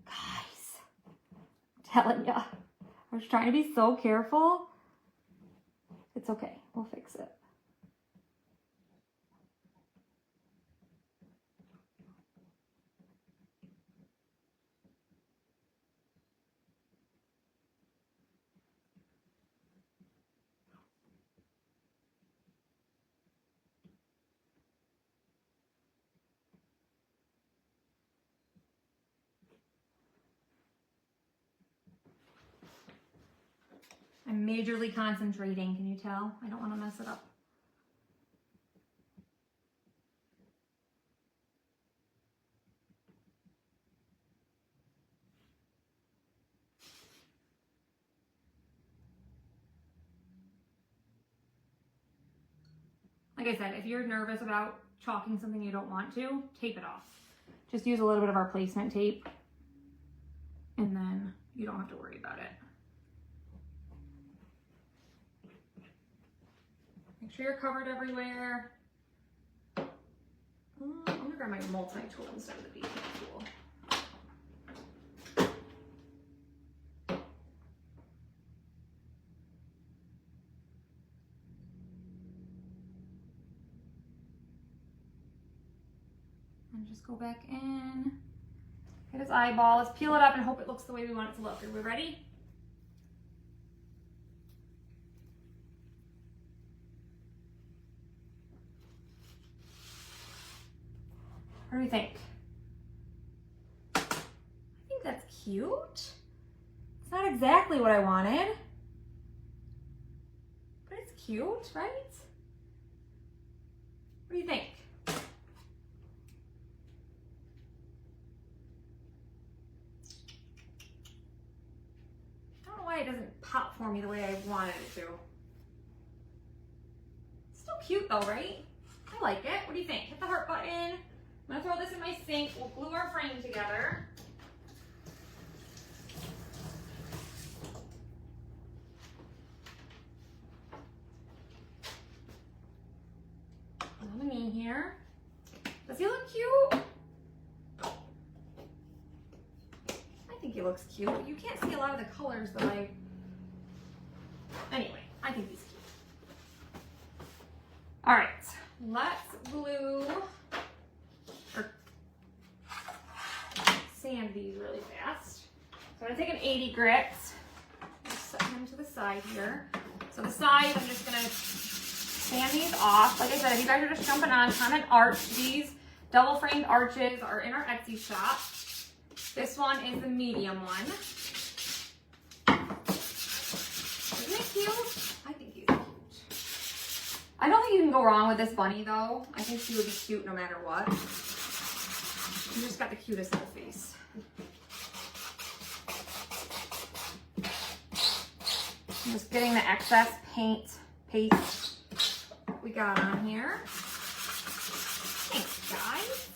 Guys, I'm telling ya. I was trying to be so careful. It's okay. We'll fix it. I'm majorly concentrating, can you tell? I don't want to mess it up. Like I said, if you're nervous about chalking something you don't want to, tape it off. Just use a little bit of our placement tape, and then you don't have to worry about it. Make sure you're covered everywhere. I'm gonna grab my multi-tool instead of the detail tool. And just go back in, hit his eyeball. Let's peel it up and hope it looks the way we want it to look. Are we ready? What do we think? I think that's cute. It's not exactly what I wanted, but it's cute, right? What do you think? I don't know why it doesn't pop for me the way I wanted it to. It's still cute though, right? I like it. What do you think? Hit the heart button. I'm gonna throw this in my sink. We'll glue our frame together. Nominee here. Does he look cute? I think he looks cute. You can't see a lot of the colors that anyway, I think he's cute. All right, let's glue sand these really fast. So I'm gonna take an 80 grit, just set him to the side here. So the sides, I'm just gonna sand these off. Like I said, if you guys are just jumping on, comment arch. These double framed arches are in our Etsy shop. This one is the medium one. Isn't it cute? I think he's cute. I don't think you can go wrong with this bunny though. I think she would be cute no matter what. You just got the cutest little face. I'm just getting the excess paste we got on here. sides.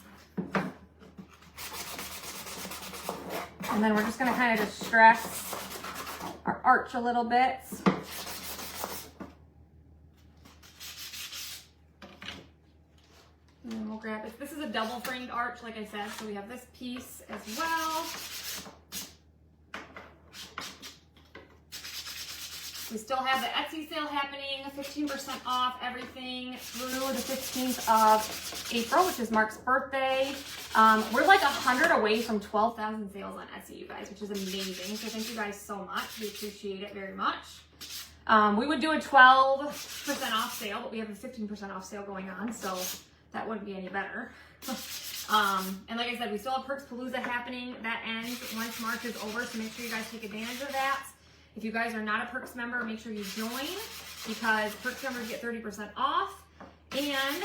And then we're just gonna kind of distress our arch a little bit. And then we'll grab it. This is a double framed arch, like I said, so we have this piece as well. We still have the Etsy sale happening, 15% off everything through the 15th of April, which is Mark's birthday. We're like 100 away from 12,000 sales on Etsy, you guys, which is amazing. So thank you guys so much. We appreciate it very much. We would do a 12% off sale, but we have a 15% off sale going on, so that wouldn't be any better. And like I said, we still have Perks Palooza happening. That ends once March is over, so make sure you guys take advantage of that. If you guys are not a Perks member, make sure you join because Perks members get 30% off. And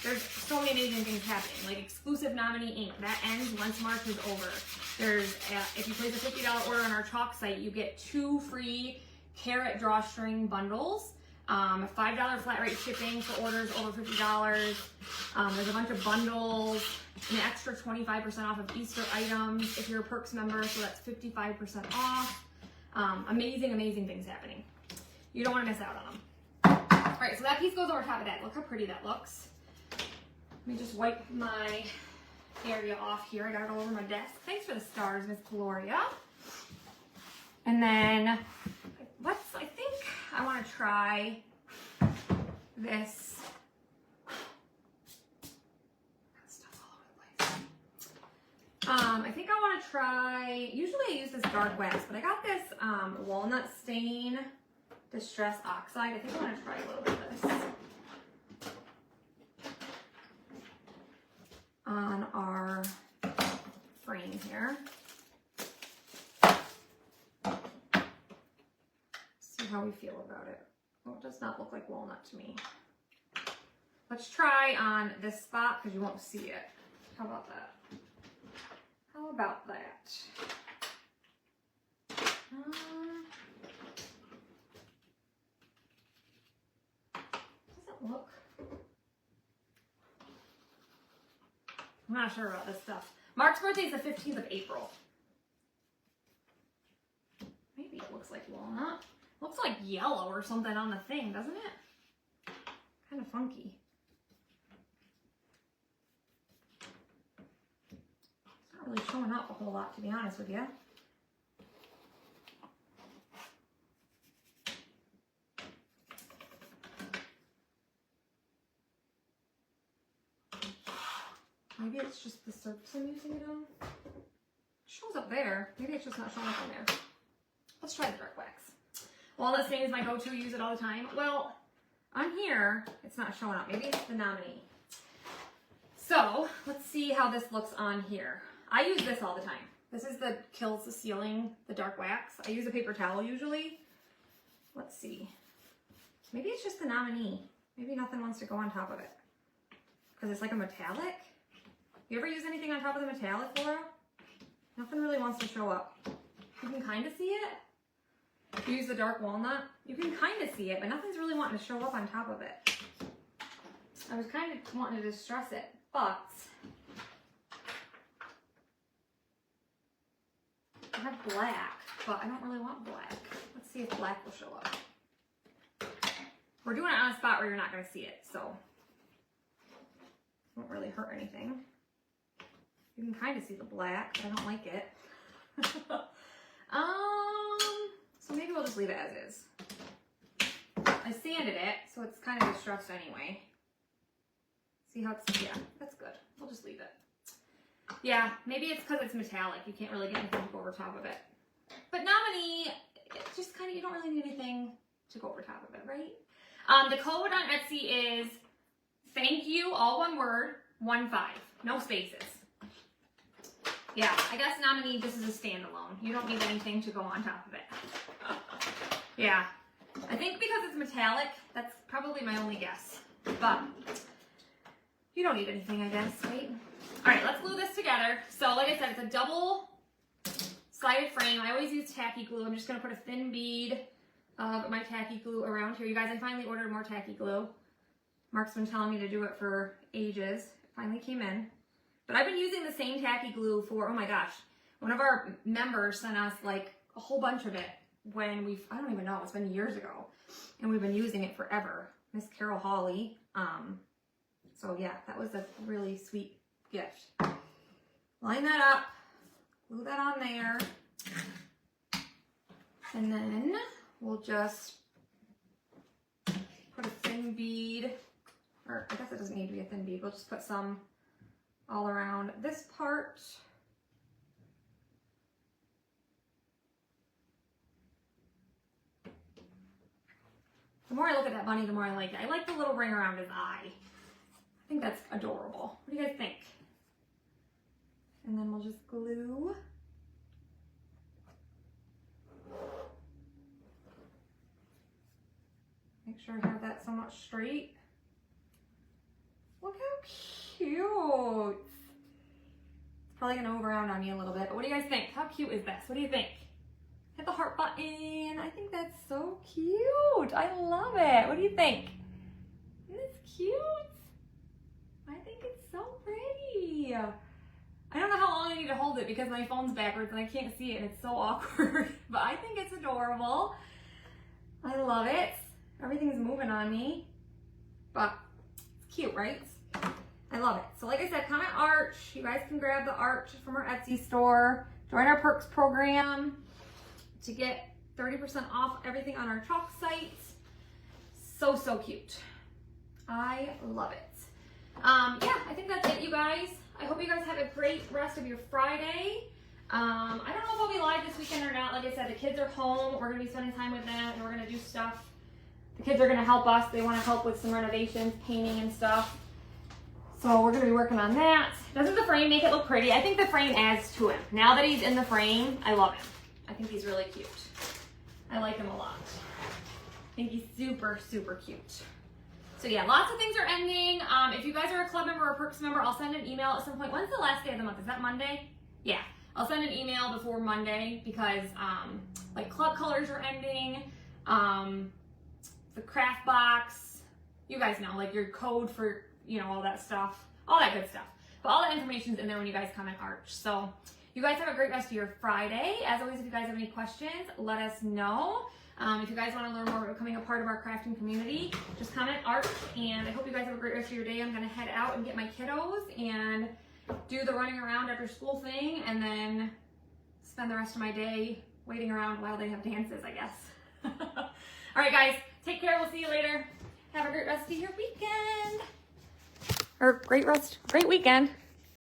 there's so many amazing things happening, like exclusive nominee ink. That ends once March is over. If you place a $50 order on our chalk site, you get 2 free carrot drawstring bundles. $5 flat rate shipping for orders over $50. There's a bunch of bundles, an extra 25% off of Easter items if you're a Perks member, so that's 55% off. Amazing, amazing things happening. You don't want to miss out on them. All right, so that piece goes over top of that. Look how pretty that looks. Let me just wipe my area off here. I got it all over my desk. Thanks for the stars, Miss Gloria. And then I think I want to try this. Stuff all over the place. I think I want to try, usually I use this dark wax, but I got this walnut stain distress oxide. I think I want to try a little bit of this on our frame here. See how we feel about it. Well, it does not look like walnut to me. Let's try on this spot because you won't see it. How about that? How about that? Doesn't look. I'm not sure about this stuff. Mark's birthday is the 15th of April. Maybe it looks like walnut. Looks like yellow or something on the thing, doesn't it? Kind of funky. It's not really showing up a whole lot, to be honest with you. Maybe it's just the surface I'm using it on. It shows up there. Maybe it's just not showing up on there. Let's try the dark wax. Walnut stain is my go-to, use it all the time. Well, on here, it's not showing up. Maybe it's the nominee. So, let's see how this looks on here. I use this all the time. This is the Kills the Ceiling, the dark wax. I use a paper towel usually. Let's see. Maybe it's just the nominee. Maybe nothing wants to go on top of it. Because it's like a metallic. You ever use anything on top of the metallic, Laura? Nothing really wants to show up. You can kind of see it. If you use the dark walnut, you can kind of see it, but nothing's really wanting to show up on top of it. I was kind of wanting to distress it, but I have black, but I don't really want black. Let's see if black will show up. We're doing it on a spot where you're not going to see it, so it won't really hurt anything. You can kind of see the black, but I don't like it. So maybe we'll just leave it as is. I sanded it, so it's kind of distressed anyway. See how it's, yeah, that's good. We'll just leave it. Yeah, maybe it's because it's metallic. You can't really get anything to go over top of it. But nominee, it's just kind of, you don't really need anything to go over top of it, right? The code on Etsy is thank you, all one word, 15, no spaces. Yeah, I guess nominee just is a standalone. You don't need anything to go on top of it. Yeah, I think because it's metallic, that's probably my only guess. But you don't need anything, I guess, right? All right, let's glue this together. So like I said, it's a double-sided frame. I always use tacky glue. I'm just gonna put a thin bead of my tacky glue around here. You guys, I finally ordered more tacky glue. Mark's been telling me to do it for ages. finally came in. But I've been using the same tacky glue for, oh my gosh, one of our members sent us like a whole bunch of it when I don't even know, it's been years ago. And we've been using it forever. Miss Carol Hawley. So yeah, that was a really sweet gift. Line that up, glue that on there. And then we'll just put a thin bead, or I guess it doesn't need to be a thin bead. We'll just put some all around this part. The more I look at that bunny, the more I like it. I like the little ring around his eye. I think that's adorable. What do you guys think? And then we'll just glue. Make sure I have that somewhat straight. Look how cute. It's probably gonna move around on me a little bit, but what do you guys think? How cute is this? What do you think? Hit the heart button. I think that's so cute. I love it. What do you think? Isn't this cute? I think it's so pretty. I don't know how long I need to hold it because my phone's backwards and I can't see it and it's so awkward, but I think it's adorable. I love it. Everything's moving on me, but it's cute, right? I love it. So like I said, comment Arch. You guys can grab the Arch from our Etsy store. Join our perks program to get 30% off everything on our chalk site. So, so cute. I love it. Yeah, I think that's it, you guys. I hope you guys have a great rest of your Friday. I don't know if I'll be live this weekend or not. Like I said, the kids are home. We're gonna be spending time with them and we're gonna do stuff. The kids are gonna help us. They wanna help with some renovations, painting and stuff. So we're gonna be working on that. Doesn't the frame make it look pretty? I think the frame adds to him. Now that he's in the frame, I love him. I think he's really cute. I like him a lot. I think he's super, super cute. So yeah, lots of things are ending. If you guys are a club member or a perks member, I'll send an email at some point. When's the last day of the month? Is that Monday? Yeah, I'll send an email before Monday because like club colors are ending. The craft box, you guys know, like your code for, you know, all that stuff, all that good stuff. But all that information's in there when you guys comment Arch. So you guys have a great rest of your Friday. As always, if you guys have any questions, let us know. If you guys want to learn more about becoming a part of our crafting community, just comment Arch. And I hope you guys have a great rest of your day. I'm going to head out and get my kiddos and do the running around after school thing and then spend the rest of my day waiting around while they have dances, I guess. All right, guys, take care. We'll see you later. Have a great rest of your weekend. Or great weekend.